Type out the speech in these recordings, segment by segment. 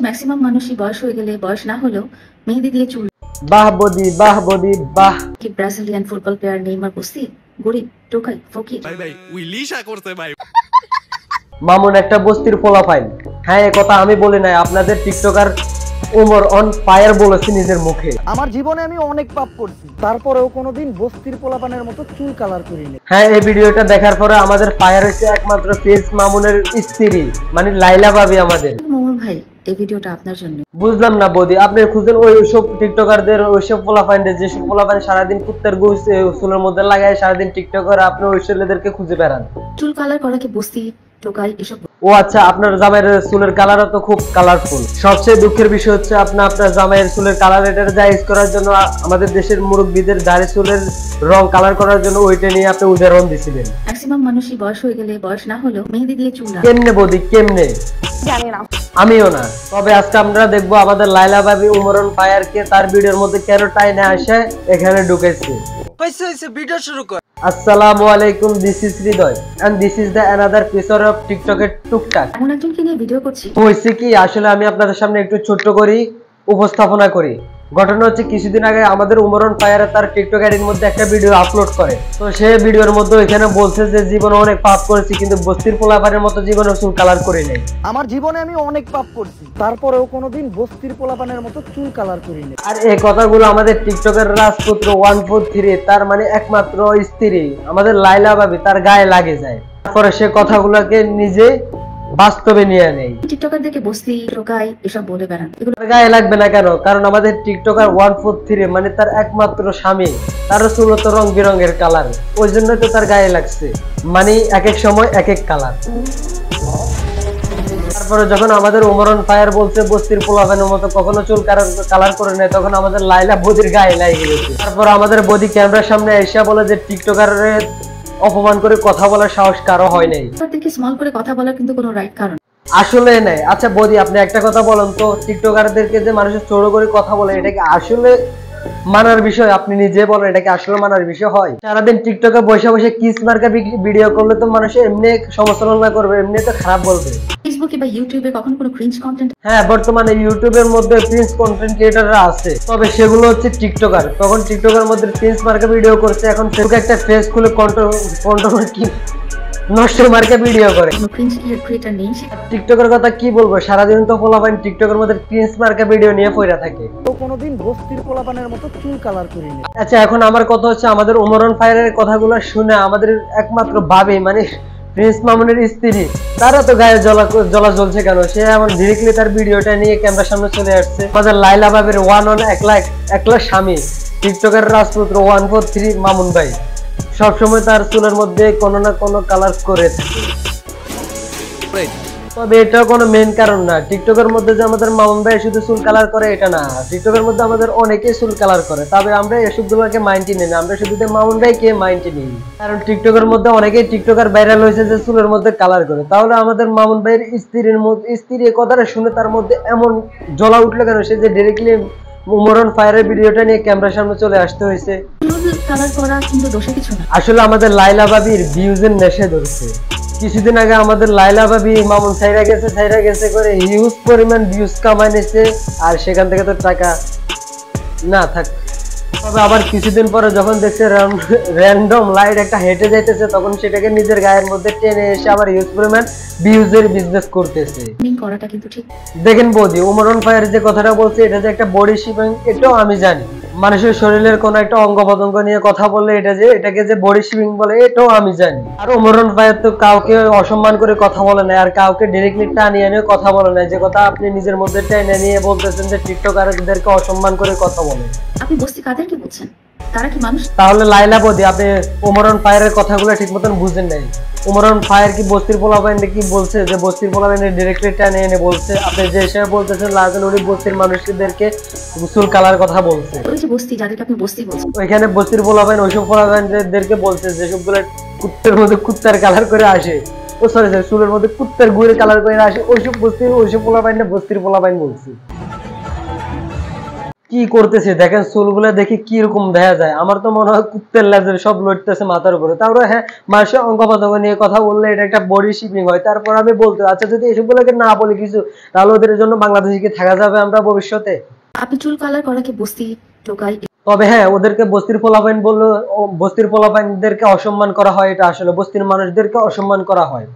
Maximum মানুষই বয়স হয়ে গেলে বয়স না হলেও মেহেদি দিয়ে চুল। বাহ বদি বাহ। কি ব্রাজিলিয়ান ফুটবল প্লেয়ার নেইমার বস্তি গরিব টোকাই ফকির। ভাই ভাই উইলিশা করতে ভাই। মামুন একটা বস্তির পোলাপাইন। হ্যাঁ, এই কথা আমি বলি নাই, আপনাদের টিকটকার উমর অন ফায়ার বলেছে নিজের মুখে। আমার জীবনে আমি অনেক পাপ করছি, তারপরেও কোনোদিন বস্তির পোলাপানের মতো চুল কালার করিনি। হ্যাঁ, এই ভিডিওটা দেখার পরে আমাদের ফায়ার হয়েছে একমাত্র ফেস মামুনের স্ত্রী, মানে লাইলা ভাবি আমাদের। মামুন ভাই, এই ভিডিওটা আপনার জন্য। বুঝলাম না বৌদি, আপনি খুঁজেন ওইসব টিকটকারদের, ওইসব পোলাপাইনদের, যেসব পোলাপাইন সারাদিন কুত্তার গুছ চুলের মধ্যে লাগায় সারাদিন টিকটক করে, আপনি ওই ছেলেদেরকে খুঁজে বেড়ান। চুল কালার করা কি বস্তি টোকাই এসব? ও আচ্ছা, আপনার জামাইয়ের চুলের কালারও তো খুব কালারফুল। সবচেয়ে দুঃখের বিষয় হচ্ছে আপনার জামাইয়ের চুলের কালার এটা জায়েজ করার জন্য আমাদের দেশের মুরব্বীদের দাড়ি চুলের রং কালার করার জন্য ওইটা নিয়ে আপনি উদাহরণ দিছিলেন। ম্যাক্সিমাম মানুষই বয়স হয়ে গেলে বয়স না হলেও মেহেদি দিয়ে চুল। কেমনে বৌদি কেমনে? জানি না, আমিও না। তবে আজকে আমরা দেখবো আমাদের লাইলা ভাবি উমরন ফায়ারকে তার ভিডিওর মধ্যে কেন টাইনে আসে এখানে ঢুকেছে। ভিডিও শুরু কর। আসসালামু আলাইকুম, this is Hridoy and this is the another episode of টিকটকের টুকটাক। এমন একজনকে নিয়ে ভিডিও করছি। হয়েছে কি, আসলে আমি আপনাদের সামনে একটু ছোট্ট করি উপস্থাপনা করি। ঘটনা হচ্ছে, কিছুদিন আগে আমাদের উমরন ফায়ার তার টিকটক আইডির মধ্যে একটা ভিডিও আপলোড করে। তো সেই ভিডিওর মধ্যে এখানে বলছে যে জীবনে অনেক পাপ করেছি, কিন্তু বস্তির পোলাপানের মতো জীবনে চুল কালার করি নাই। আমার জীবনে আমি অনেক পাপ করছি, তারপরেও কোনোদিন বস্তির পোলাপানের মতো চুল কালার করিনি। আর এই কথাগুলো আমাদের টিকটকের রাজপুত্র 143 তার মানে একমাত্র স্ত্রী আমাদের লাইলা ভাবি তার গায়ে লাগে যায়। তারপরে সে কথাগুলোকে নিজে বাস্তবে নিয়ে নেই। টিকটকারদেরকে বস্তি টোকাই এসব বলে বেড়ান, এগুলো গায়ে লাগবে না কেন? কারণ আমাদের টিকটকার 143 মানে তার একমাত্র স্বামী, তারও চুল তো রং বেরঙের কালার, ওই জন্য তো তার গায়ে লাগছে। মানে এক এক সময় এক এক কালার। তারপরে যখন আমাদের উমরন ফায়ার বলছে বস্তির পোলাপানের মতো কখনো চুল কালার করে নেয়, তখন আমাদের লাইলা বদির গায়ে লাগে গেছে। তারপর আমাদের বদি ক্যামেরার সামনে এসে বলে যে টিকটকারের অপমান করে কথা বলার সাহস কারো হয় নাই। তাদেরকে স্মল করে কথা বলার কিন্তু কোনো রাইট কারণ আসলে নাই। আচ্ছা বদি, আপনি একটা কথা বলেন তো, টিকটকারদেরকে যে মানুষের ছোট করে কথা বলে, এটা কি আসলে মানার বিষয়? আপনি নিজে বলেন, এটা কি আসলে মানার বিষয় হয়? সারাদিন টিকটকে বসে বসে কিস মার্কা ভিডিও করলে তো মানুষ এমনি সমালোচনা করবে, এমনি তো খারাপ বলবে। ফেসবুকে বা ইউটিউবে কখন কোনো ক্রিঞ্জ কন্টেন্ট। হ্যাঁ, বর্তমানে ইউটিউবের মধ্যে প্রিন্স কন্টেন্ট ক্রিয়েটররা আছে, তবে সেগুলো হচ্ছে টিকটকার। তখন টিকটকের মধ্যে প্রিন্স মার্কা ভিডিও করছে, এখন ফেসবুকে একটা ফেস খুলে কন্ট্রোল কি নষ্ট মার্কা ভিডিও করে। ক্রিঞ্জ ক্রিয়েটর নেই। টিকটকের কথা কি বলবো, সারাদিন তো পোলাপাইন টিকটকের মধ্যে প্রিন্স মার্কা ভিডিও নিয়ে পড়ে থাকে। তো কোনোদিন বস্তির পোলাপানের মতো চুল কালার করিনি। আচ্ছা, এখন আমার কথা হচ্ছে, আমাদের উমরন ফায়ারের কথাগুলো শুনে আমাদের একমাত্র ভাবি মানে প্রিন্স মামুনের স্ত্রী, তারা তো গায়ে জ্বলা জ্বলছে কেন? সে এমন ডিরেক্টলি তার ভিডিওটা নিয়ে ক্যামেরার সামনে চলে আসছে। আমাদের লাইলা ভাবির ওয়ান অন একলা স্বামী টিকটকের রাজপুত্র 143 মামুন ভাই সবসময় তার চুলের মধ্যে কোনো না কোনো কালার করে থাকে। তবে এটা কোনো মেইন কারণ না। টিকটকের মধ্যে যে আমাদের মামুন ভাই শুধু চুল কালার করে এটা না, টিকটকের মধ্যে আমাদের অনেকেই চুল কালার করে। তবে আমরা এসবগুলোকে মাইন্ডই নিই না, আমরা শুধু মামুন ভাইকে মাইন্ডই নিই। কারণ টিকটকের মধ্যে অনেকেই টিকটকার ভাইরাল হয়েছে যে চুলের মধ্যে কালার করে। তাহলে আমাদের মামুন ভাইয়ের স্ত্রীর এই কথাটা শুনে তার মধ্যে এমন জ্বলা উঠলো কেন, সে যে ডিরেক্টলি উমরন ফায়ারের ভিডিওটা নিয়ে ক্যামেরার সামনে চলে আসতে হয়েছে? কালার করা কিন্তু দোষে কিছু না। আসলে আমাদের লাইলা ভাবির ভিউজের নেশে ধরছে। কিছুদিন আগে আমাদের লাইলা ভাবি মামুন ছাইরা গেছে করে হিউজ পরিমাণ ভিউজ কামাই নিয়েছে, আর সেখান থেকে তো টাকা না থাক। তবে আবার কিছুদিন পরে যখন দেখছে র্যান্ডম লাইট একটা হেঁটে যাইতেছে, তখন সেটাকে নিজের গায়ের মধ্যে টেনে এসে আবার হিউজ পরিমাণ ভিউজের বিজনেস করতেছে। করাটা কিন্তু ঠিক। দেখেন বৌদি, উমরন ফায়ার যে কথাটা বলছে এটা যে একটা বডি শেপিং, এটাও আমি জানি। মানুষের শরীরের কোন একটা অঙ্গ প্রত্যঙ্গ নিয়ে কথা বললে এটাকে যে বডি শেপিং বলে, এটাও আমি জানি। আর উমরন ফায়ার তো কাউকে অসম্মান করে কথা বলে না, আর কাউকে ডিরেক্টলি টানিয়ে নিয়ে কথা বলে না। যে কথা আপনি নিজের মধ্যে টেনে নিয়ে বলতেছেন যে টিকটকারদেরকে অসম্মান করে কথা বলে। আপনি বস্তি কাদেরকে বলছেন? তারা কি মানুষ? তাহলে লাইলা বৌদি, আপনি উমরন ফায়ারের কথাগুলো ঠিক মতন বুঝেন নাই। উমরন ফায়ার কি বস্তির পোলাপাইনে কি বলছে যে বস্তির পোলাপাইনে ডিরেক্টলি টানে এনে বলছে? আপনি যে হিসেবে বলতেছেন লাজল উনি বস্তির মানুষদেরকে চুল কালার কথা বলছে। ওই যে বস্তি, যাদেরকে আপনি বস্তি বলছেন, ওইখানে বস্তির পোলাপাইন ওইসব পোলাপাইনদেরকে বলছে যেসবগুলো কুত্তের মধ্যে কুত্তার কালার করে আসে, ও সরি চুলের মধ্যে কুত্তার গুড়ের কালার করে আসে, ওইসব পোলাপাইন বস্তির পোলাপাইন বলছে। কি করতেছে দেখেন, চুলগুলো দেখি কি রকম দেখা যায়। আমার তো মনে হয় কুত্তের লেজের সব লড়তেছে মাথার উপরে। তারপরে হ্যাঁ, মানুষের অঙ্গ প্রত্যঙ্গ নিয়ে কথা বললে এটা একটা বডি শেপিং হয়। তারপর আমি বলতে আচ্ছা, যদি এসবগুলোকে না বলি কিছু, তাহলে ওদের জন্য বাংলাদেশে কি থাকা যাবে আমরা ভবিষ্যতে? আপনি চুল কালার করাকে বস্তি, টোকাই তবে হ্যাঁ, ওদেরকে বস্তির পোলাপাইন বললো, বস্তির পোলাপাইনদেরকে অসম্মান করা হয়। এটা আসলে বস্তির মানুষদেরকে অসম্মান করা হয়।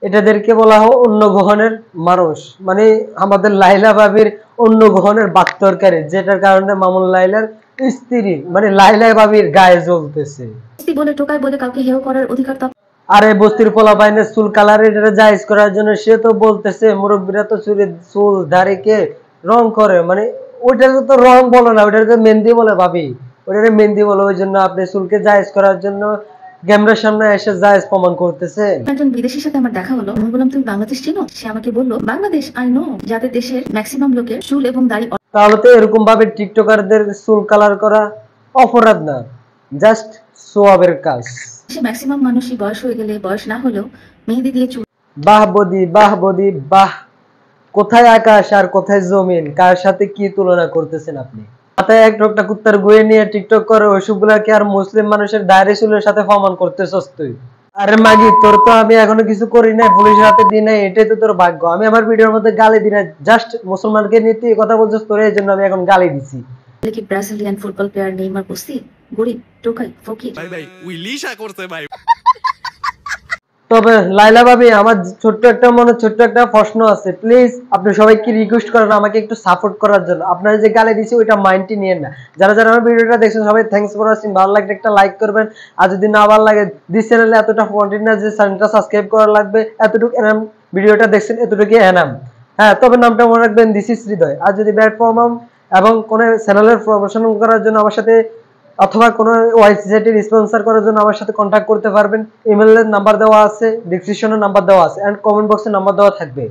এটাদেরকে বলা হয় অন্য গ্রহণের মানুষ, মানে আমাদের লাইলা ভাবির অন্য গ্রহণের বাক্তরকারী, যেটার কারণে মামুন লাইলার স্ত্রী মানে লাইলা ভাবির গায়ে জ্বলতেছে। বস্তি বলে টোকাই বলে কাউকে হেয় করার অধিকার তো আরে বস্তির পোলাপাইনের চুল কালার এটা জায়েজ করার জন্য সে তো বলতেছে মুরব্বীরা তো চুল দাড়িকে রং করে, মানে ওইটার তো রং বলে না, ওইটার তো মেহেন্দি বলে ভাবি, ওইটারে মেহেন্দি বলে। ওই জন্য আপনি চুলকে জায়েজ করার জন্য ক্যামেরার সামনে এসে জায়েজ প্রমাণ করতেছে। একজন বিদেশির সাথে আমার দেখা হলো। আমি বললাম তুমি বাংলাদেশ চিনো? সে আমাকে বললো বাংলাদেশ আই নো, যাদের দেশের ম্যাক্সিমাম লোকের চুল এবং দাড়ি তাহলে তো এরকম ভাবে টিকটকারদের চুল কালার করা অপরাধ না, জাস্ট সোয়াবের কাজ। সে ম্যাক্সিমাম মানুষই বয়স হয়ে গেলে, বয়স না হলেও মেহেদি দিয়ে চুল বাহ বদি, বাহ বদি, বাহ। কোথায় আকাশ আর কোথায় জমিন, কার সাথে কি তুলনা করতেছেন আপনি? মাথায় একটা কুত্তার গুয়ে নিয়ে টিকটক করে ওইসবগুলাকে আর মুসলিম মানুষের দাড়ি চুলের সাথে প্রমাণ করতেছস তুই? আরে মাগি, তোর তো আমি এখনো কিছু করি নাই, পুলিশের হাতে দিই নাই, এটাই তো তোর ভাগ্য। আমি আমার ভিডিওর মধ্যে গালি দিই না, জাস্ট মুসলমানকে নিয়ে তুই কথা বলছিস, তোর এই জন্য আমি এখন গালি দিছি। কি ব্রাজিলিয়ান ফুটবল প্লেয়ার নেইমার বস্তি, গরিব, টোকাই, ফকির। ভাই ভাই উইলিশা করছে ভাই। তবে লাইলা ভাবি, আমার ছোট্ট একটা প্রশ্ন আছে। প্লিজ আপনি সবাইকে রিকোয়েস্ট করেন আমাকে একটু সাপোর্ট করার জন্য। আপনারা যে গালি দিছি ওইটা মাইন্ডে নিয়েন না। যারা যারা আমার ভিডিওটা দেখছেন সবাই থ্যাঙ্কস ফর ওয়াচিং। ভালো লাগলে একটা লাইক করবেন, আর যদি না ভালো লাগে দিস চ্যানেলে এতটা কন্টেন্ট না যে চ্যানেলটা সাবস্ক্রাইব করা লাগবে, এতটুকু এনাম। ভিডিওটা দেখছেন এতটুকু এনাম। হ্যাঁ, তবে নামটা মনে রাখবেন, দিস ইজ হৃদয়। আর যদি ব্যাড প্রমাম এবং কোনো চ্যানেলের প্রমোশন করার জন্য আমার সাথে অথবা কোনো ওয়েবসাইটে স্পন্সর করার জন্য আমার সাথে কন্ট্যাক্ট করতে পারবেন। ইমেলের নাম্বার দেওয়া আছে, ডেসক্রিপশনে নাম্বার দেওয়া আছে, এন্ড কমেন্ট বক্সে নাম্বার দেওয়া থাকবে।